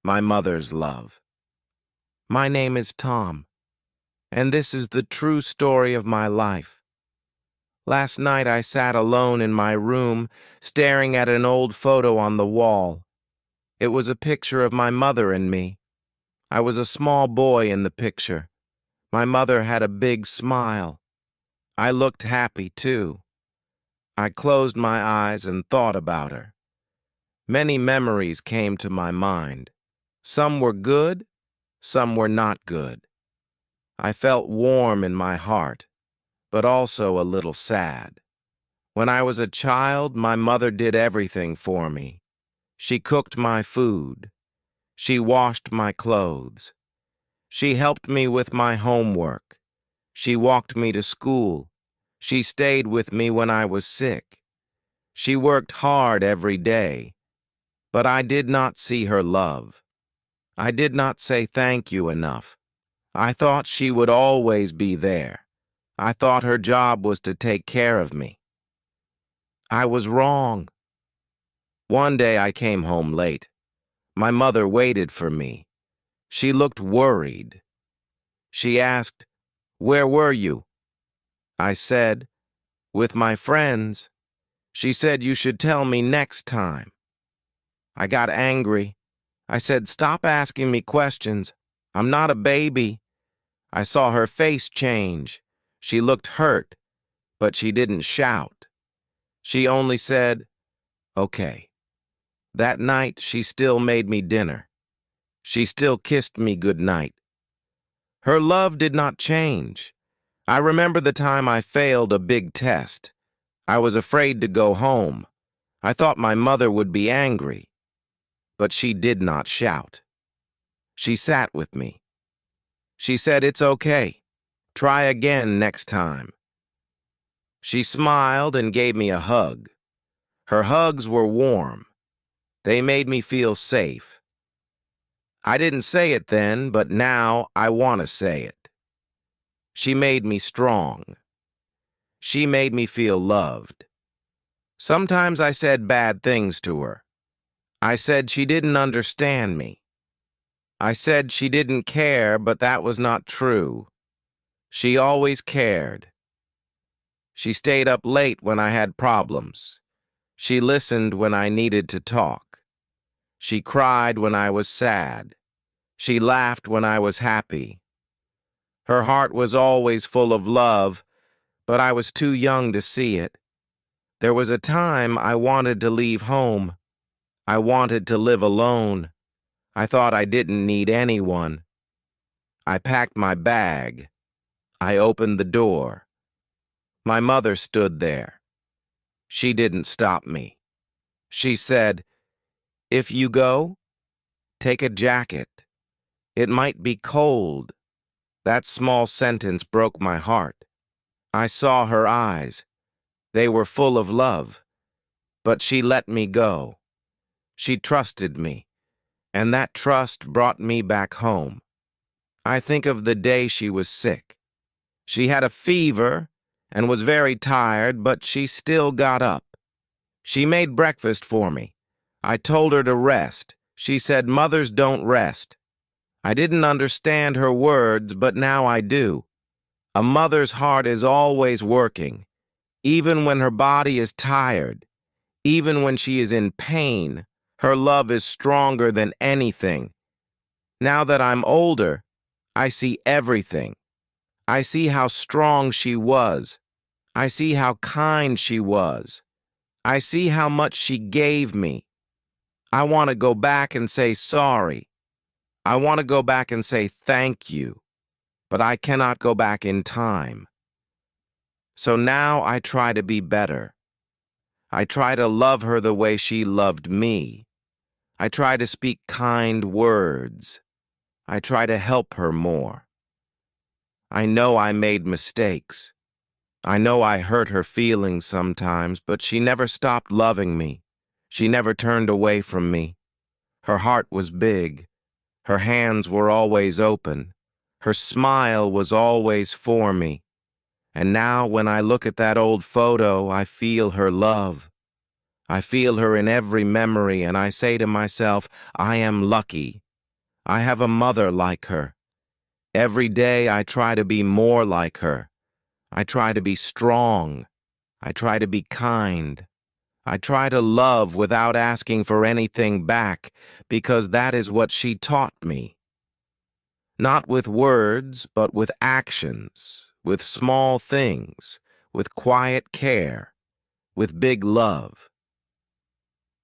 My mother's love. My name is Tom, and this is the true story of my life. Last night I sat alone in my room, staring at an old photo on the wall. It was a picture of my mother and me. I was a small boy in the picture. My mother had a big smile. I looked happy, too. I closed my eyes and thought about her. Many memories came to my mind. Some were good, some were not good. I felt warm in my heart, but also a little sad. When I was a child, my mother did everything for me. She cooked my food. She washed my clothes. She helped me with my homework. She walked me to school. She stayed with me when I was sick. She worked hard every day, but I did not see her love. I did not say thank you enough. I thought she would always be there. I thought her job was to take care of me. I was wrong. One day I came home late. My mother waited for me. She looked worried. She asked, "Where were you?" I said, "With my friends." She said, "You should tell me next time." I got angry. I said, "Stop asking me questions. I'm not a baby." I saw her face change. She looked hurt, but she didn't shout. She only said, "Okay." That night, she still made me dinner. She still kissed me goodnight. Her love did not change. I remember the time I failed a big test. I was afraid to go home. I thought my mother would be angry. But she did not shout. She sat with me. She said, "It's okay. Try again next time." She smiled and gave me a hug. Her hugs were warm. They made me feel safe. I didn't say it then, but now I want to say it. She made me strong. She made me feel loved. Sometimes I said bad things to her. I said she didn't understand me. I said she didn't care, but that was not true. She always cared. She stayed up late when I had problems. She listened when I needed to talk. She cried when I was sad. She laughed when I was happy. Her heart was always full of love, but I was too young to see it. There was a time I wanted to leave home. I wanted to live alone. I thought I didn't need anyone. I packed my bag. I opened the door. My mother stood there. She didn't stop me. She said, "If you go, take a jacket. It might be cold." That small sentence broke my heart. I saw her eyes. They were full of love. But she let me go. She trusted me, and that trust brought me back home. I think of the day she was sick. She had a fever and was very tired, but she still got up. She made breakfast for me. I told her to rest. She said, "Mothers don't rest." I didn't understand her words, but now I do. A mother's heart is always working, even when her body is tired, even when she is in pain. Her love is stronger than anything. Now that I'm older, I see everything. I see how strong she was. I see how kind she was. I see how much she gave me. I want to go back and say sorry. I want to go back and say thank you, but I cannot go back in time. So now I try to be better. I try to love her the way she loved me. I try to speak kind words. I try to help her more. I know I made mistakes. I know I hurt her feelings sometimes, but she never stopped loving me. She never turned away from me. Her heart was big. Her hands were always open. Her smile was always for me. And now when I look at that old photo, I feel her love. I feel her in every memory, and I say to myself, I am lucky. I have a mother like her. Every day I try to be more like her. I try to be strong. I try to be kind. I try to love without asking for anything back, because that is what she taught me. Not with words, but with actions, with small things, with quiet care, with big love.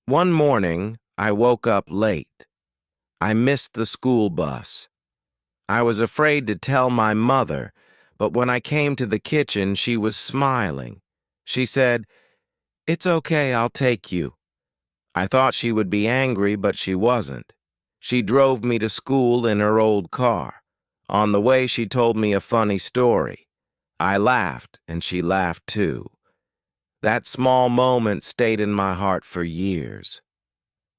One morning, I woke up late. I missed the school bus. I was afraid to tell my mother, but when I came to the kitchen, she was smiling. She said, "It's okay, I'll take you." I thought she would be angry, but she wasn't. She drove me to school in her old car. On the way, she told me a funny story. I laughed, and she laughed too. That small moment stayed in my heart for years.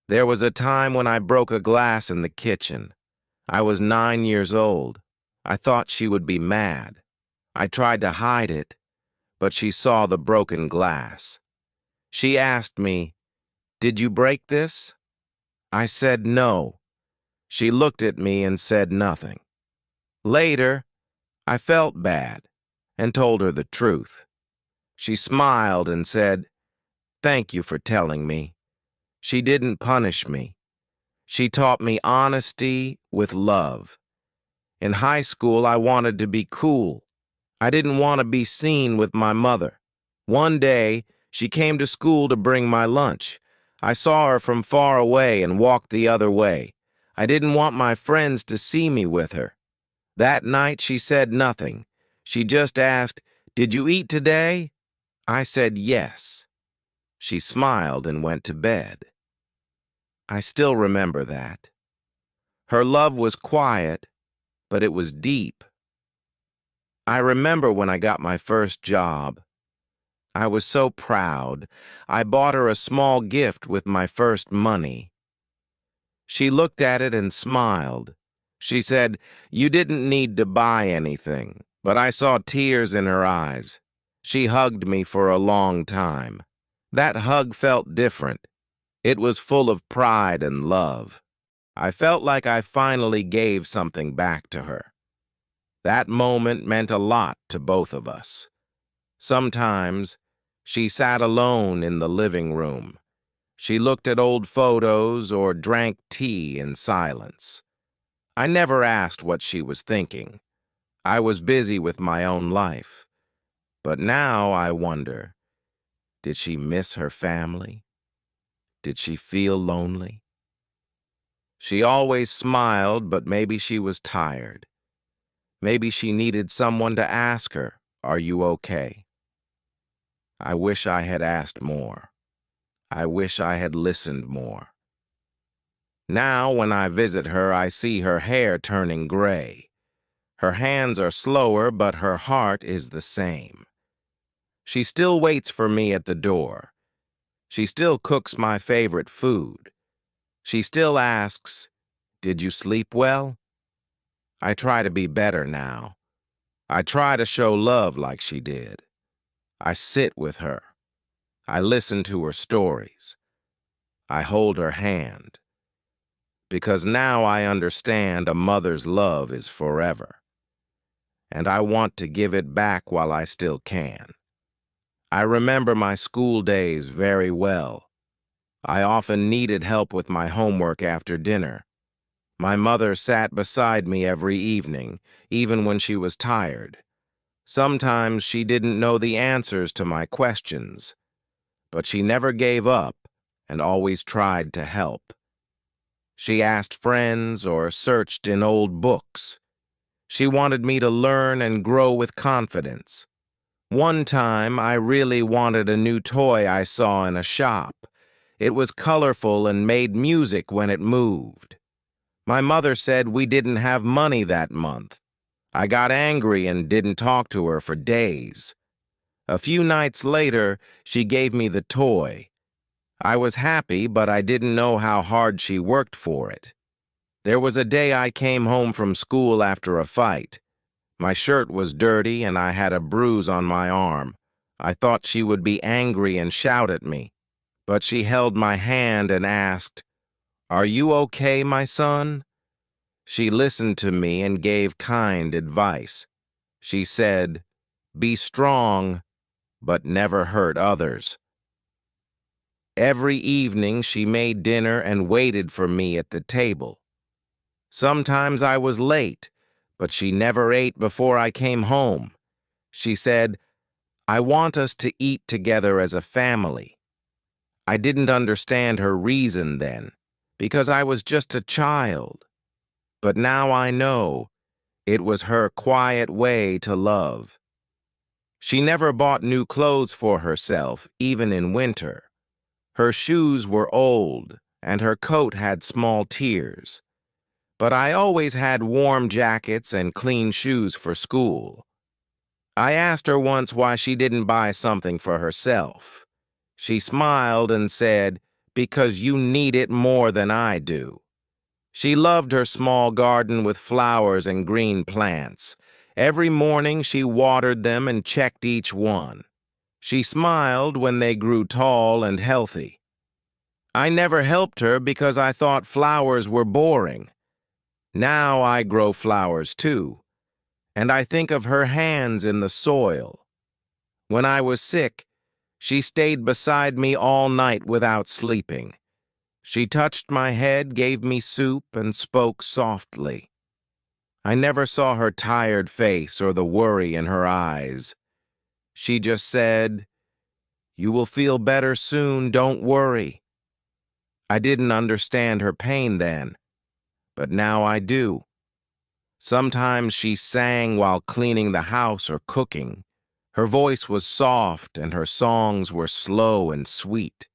There was a time when I broke a glass in the kitchen. I was 9 years old. I thought she would be mad. I tried to hide it, but she saw the broken glass. She asked me, "Did you break this?" I said no. She looked at me and said nothing. Later, I felt bad and told her the truth. She smiled and said, "Thank you for telling me." She didn't punish me. She taught me honesty with love. In high school, I wanted to be cool. I didn't want to be seen with my mother. One day, she came to school to bring my lunch. I saw her from far away and walked the other way. I didn't want my friends to see me with her. That night, she said nothing. She just asked, "Did you eat today?" I said yes. She smiled and went to bed. I still remember that. Her love was quiet, but it was deep. I remember when I got my first job. I was so proud. I bought her a small gift with my first money. She looked at it and smiled. She said, "You didn't need to buy anything," but I saw tears in her eyes. She hugged me for a long time. That hug felt different. It was full of pride and love. I felt like I finally gave something back to her. That moment meant a lot to both of us. Sometimes, she sat alone in the living room. She looked at old photos or drank tea in silence. I never asked what she was thinking. I was busy with my own life. But now I wonder, did she miss her family? Did she feel lonely? She always smiled, but maybe she was tired. Maybe she needed someone to ask her, "Are you okay?" I wish I had asked more. I wish I had listened more. Now, when I visit her, I see her hair turning gray. Her hands are slower, but her heart is the same. She still waits for me at the door. She still cooks my favorite food. She still asks, "Did you sleep well?" I try to be better now. I try to show love like she did. I sit with her. I listen to her stories. I hold her hand. Because now I understand a mother's love is forever. And I want to give it back while I still can. I remember my school days very well. I often needed help with my homework after dinner. My mother sat beside me every evening, even when she was tired. Sometimes she didn't know the answers to my questions, but she never gave up and always tried to help. She asked friends or searched in old books. She wanted me to learn and grow with confidence. One time, I really wanted a new toy I saw in a shop. It was colorful and made music when it moved. My mother said we didn't have money that month. I got angry and didn't talk to her for days. A few nights later, she gave me the toy. I was happy, but I didn't know how hard she worked for it. There was a day I came home from school after a fight. My shirt was dirty and I had a bruise on my arm. I thought she would be angry and shout at me, but she held my hand and asked, "Are you okay, my son?" She listened to me and gave kind advice. She said, "Be strong, but never hurt others." Every evening she made dinner and waited for me at the table. Sometimes I was late, but she never ate before I came home. She said, "I want us to eat together as a family." I didn't understand her reason then, because I was just a child. But now I know it was her quiet way to love. She never bought new clothes for herself, even in winter. Her shoes were old, and her coat had small tears. But I always had warm jackets and clean shoes for school. I asked her once why she didn't buy something for herself. She smiled and said, "Because you need it more than I do." She loved her small garden with flowers and green plants. Every morning she watered them and checked each one. She smiled when they grew tall and healthy. I never helped her because I thought flowers were boring. Now I grow flowers too, and I think of her hands in the soil. When I was sick, she stayed beside me all night without sleeping. She touched my head, gave me soup, and spoke softly. I never saw her tired face or the worry in her eyes. She just said, "You will feel better soon, don't worry." I didn't understand her pain then, but now I do. Sometimes she sang while cleaning the house or cooking. Her voice was soft and her songs were slow and sweet.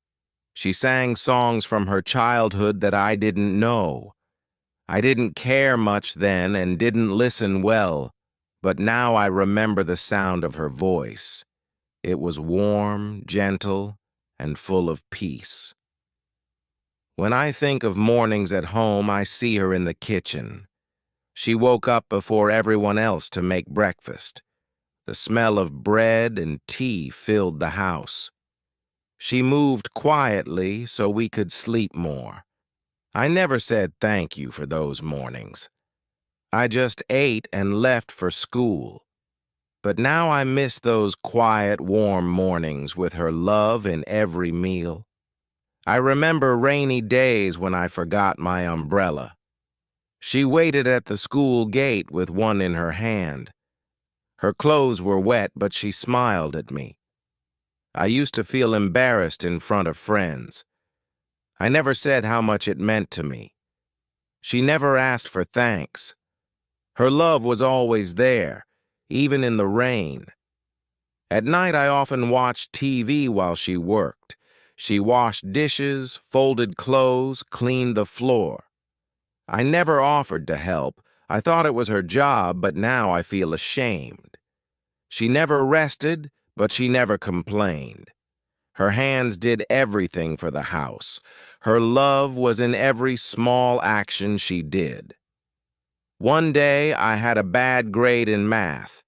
She sang songs from her childhood that I didn't know. I didn't care much then and didn't listen well, but now I remember the sound of her voice. It was warm, gentle, and full of peace. When I think of mornings at home, I see her in the kitchen. She woke up before everyone else to make breakfast. The smell of bread and tea filled the house. She moved quietly so we could sleep more. I never said thank you for those mornings. I just ate and left for school. But now I miss those quiet, warm mornings with her love in every meal. I remember rainy days when I forgot my umbrella. She waited at the school gate with one in her hand. Her clothes were wet, but she smiled at me. I used to feel embarrassed in front of friends. I never said how much it meant to me. She never asked for thanks. Her love was always there, even in the rain. At night, I often watched TV while she worked. She washed dishes, folded clothes, cleaned the floor. I never offered to help. I thought it was her job, but now I feel ashamed. She never rested, but she never complained. Her hands did everything for the house. Her love was in every small action she did. One day, I had a bad grade in math.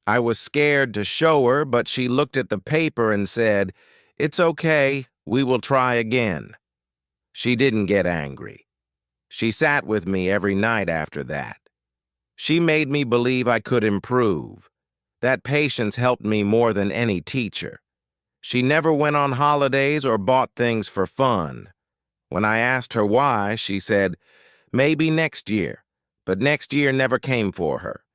I was scared to show her, but she looked at the paper and said, "It's okay, we will try again." She didn't get angry. She sat with me every night after that. She made me believe I could improve. That patience helped me more than any teacher. She never went on holidays or bought things for fun. When I asked her why, she said, "Maybe next year," but next year never came for her.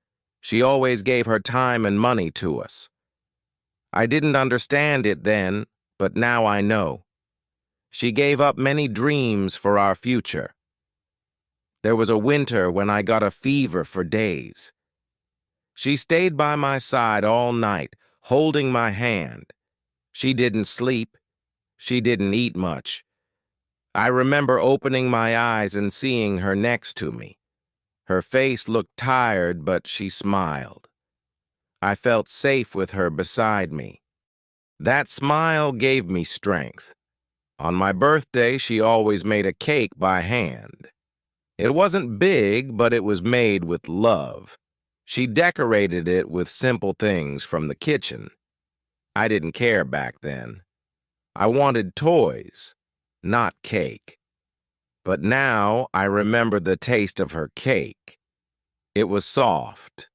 She always gave her time and money to us. I didn't understand it then, but now I know. She gave up many dreams for our future. There was a winter when I got a fever for days. She stayed by my side all night, holding my hand. She didn't sleep. She didn't eat much. I remember opening my eyes and seeing her next to me. Her face looked tired, but she smiled. I felt safe with her beside me. That smile gave me strength. On my birthday, she always made a cake by hand. It wasn't big, but it was made with love. She decorated it with simple things from the kitchen. I didn't care back then. I wanted toys, not cake. But now I remember the taste of her cake. It was soft,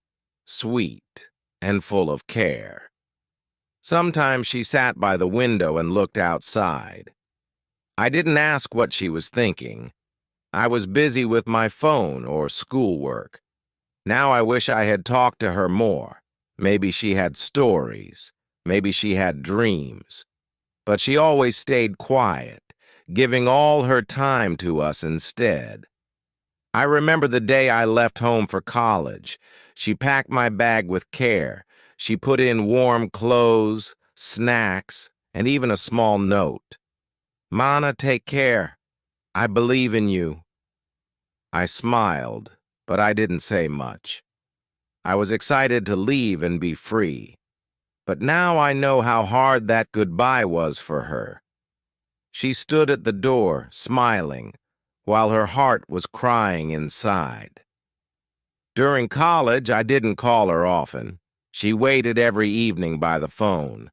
sweet, and full of care. Sometimes she sat by the window and looked outside. I didn't ask what she was thinking. I was busy with my phone or schoolwork. Now I wish I had talked to her more. Maybe she had stories. Maybe she had dreams. But she always stayed quiet, giving all her time to us instead. I remember the day I left home for college. She packed my bag with care. She put in warm clothes, snacks, and even a small note. "Mana, take care. I believe in you." I smiled, but I didn't say much. I was excited to leave and be free. But now I know how hard that goodbye was for her. She stood at the door, smiling, while her heart was crying inside. During college, I didn't call her often. She waited every evening by the phone.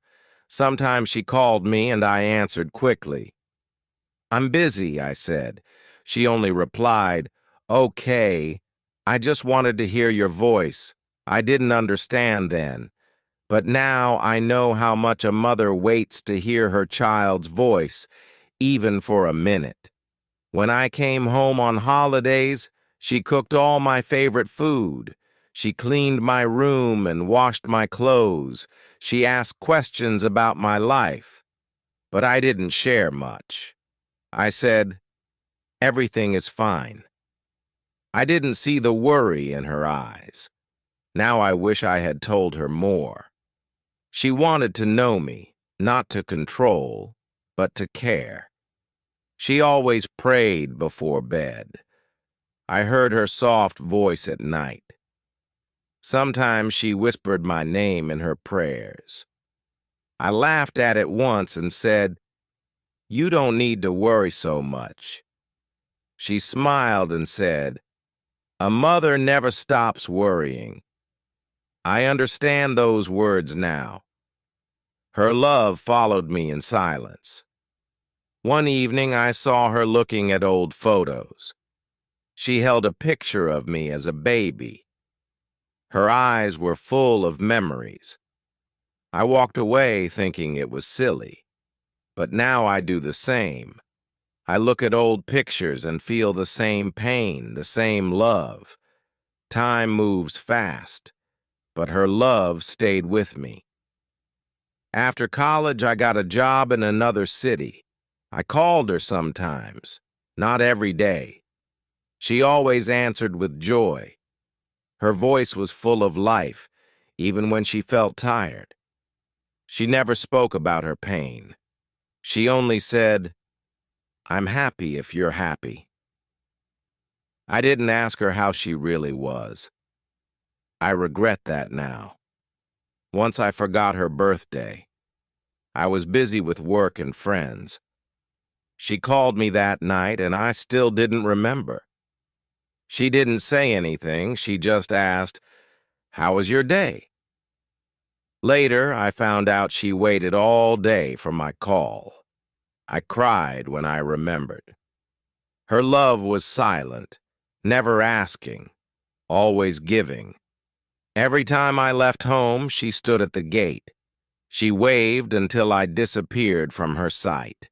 Sometimes she called me and I answered quickly. "I'm busy," I said. She only replied, "Okay, I just wanted to hear your voice. I didn't understand then. But now I know how much a mother waits to hear her child's voice, even for a minute. When I came home on holidays, she cooked all my favorite food. She cleaned my room and washed my clothes. She asked questions about my life. But I didn't share much. I said, "Everything is fine." I didn't see the worry in her eyes. Now I wish I had told her more. She wanted to know me, not to control, but to care. She always prayed before bed. I heard her soft voice at night. Sometimes she whispered my name in her prayers. I laughed at it once and said, "You don't need to worry so much." She smiled and said, "A mother never stops worrying." I understand those words now. Her love followed me in silence. One evening I saw her looking at old photos. She held a picture of me as a baby. Her eyes were full of memories. I walked away thinking it was silly. But now I do the same. I look at old pictures and feel the same pain, the same love. Time moves fast, but her love stayed with me. After college, I got a job in another city. I called her sometimes, not every day. She always answered with joy. Her voice was full of life, even when she felt tired. She never spoke about her pain. She only said, "I'm happy if you're happy." I didn't ask her how she really was. I regret that now. Once I forgot her birthday. I was busy with work and friends. She called me that night and I still didn't remember. She didn't say anything, she just asked, "How was your day?" Later, I found out she waited all day for my call. I cried when I remembered. Her love was silent, never asking, always giving. Every time I left home, she stood at the gate. She waved until I disappeared from her sight.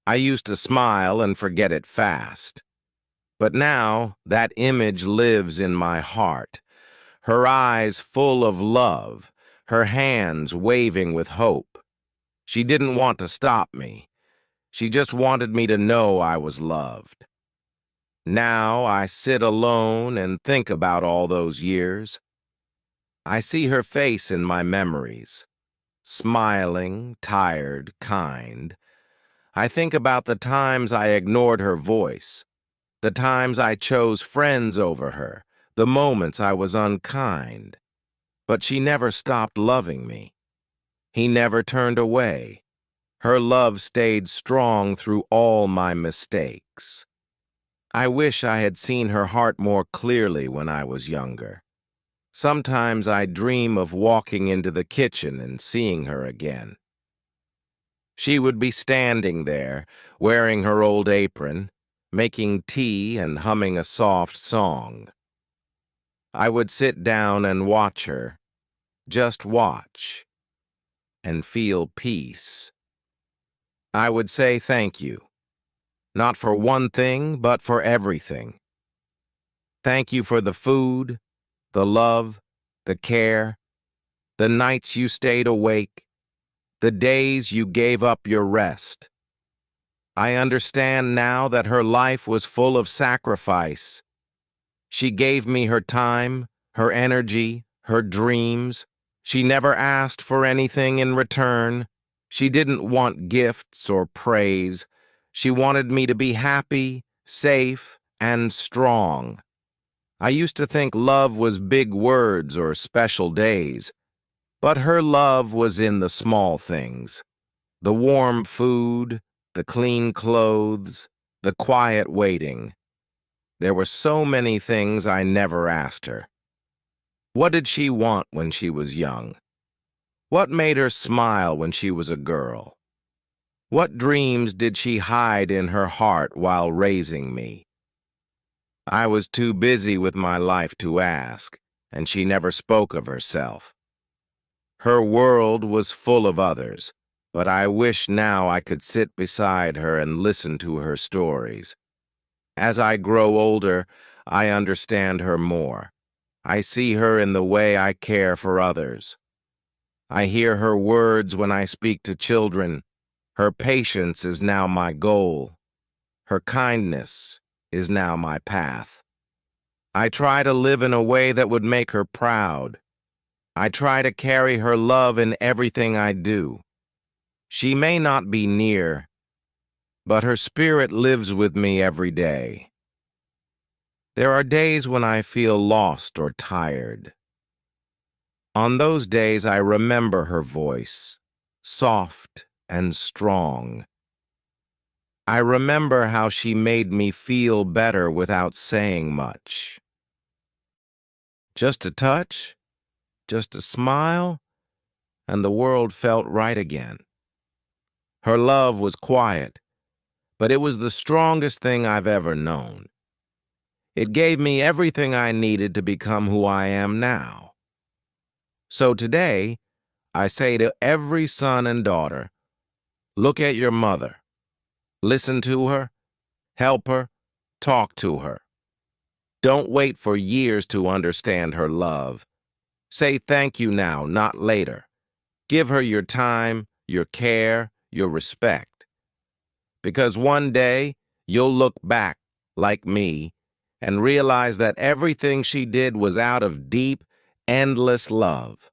I used to smile and forget it fast. But now, that image lives in my heart. Her eyes full of love, her hands waving with hope. She didn't want to stop me. She just wanted me to know I was loved. Now I sit alone and think about all those years. I see her face in my memories, smiling, tired, kind. I think about the times I ignored her voice, the times I chose friends over her, the moments I was unkind. But she never stopped loving me. He never turned away. Her love stayed strong through all my mistakes. I wish I had seen her heart more clearly when I was younger. Sometimes I dream of walking into the kitchen and seeing her again. She would be standing there, wearing her old apron. making tea and humming a soft song. I would sit down and watch her, just watch, and feel peace. I would say thank you, not for one thing, but for everything. Thank you for the food, the love, the care, the nights you stayed awake, the days you gave up your rest. I understand now that her life was full of sacrifice. She gave me her time, her energy, her dreams. She never asked for anything in return. She didn't want gifts or praise. She wanted me to be happy, safe, and strong. I used to think love was big words or special days, but her love was in the small things. The warm food, the clean clothes, the quiet waiting. There were so many things I never asked her. What did she want when she was young? What made her smile when she was a girl? What dreams did she hide in her heart while raising me? I was too busy with my life to ask, and she never spoke of herself. Her world was full of others, but I wish now I could sit beside her and listen to her stories. As I grow older, I understand her more. I see her in the way I care for others. I hear her words when I speak to children. Her patience is now my goal. Her kindness is now my path. I try to live in a way that would make her proud. I try to carry her love in everything I do. She may not be near, but her spirit lives with me every day. There are days when I feel lost or tired. On those days, I remember her voice, soft and strong. I remember how she made me feel better without saying much. Just a touch, just a smile, and the world felt right again. Her love was quiet, but it was the strongest thing I've ever known. It gave me everything I needed to become who I am now. So today, I say to every son and daughter, look at your mother. Listen to her, help her, talk to her. Don't wait for years to understand her love. Say thank you now, not later. Give her your time, your care, your respect. Because one day, you'll look back, like me, and realize that everything she did was out of deep, endless love.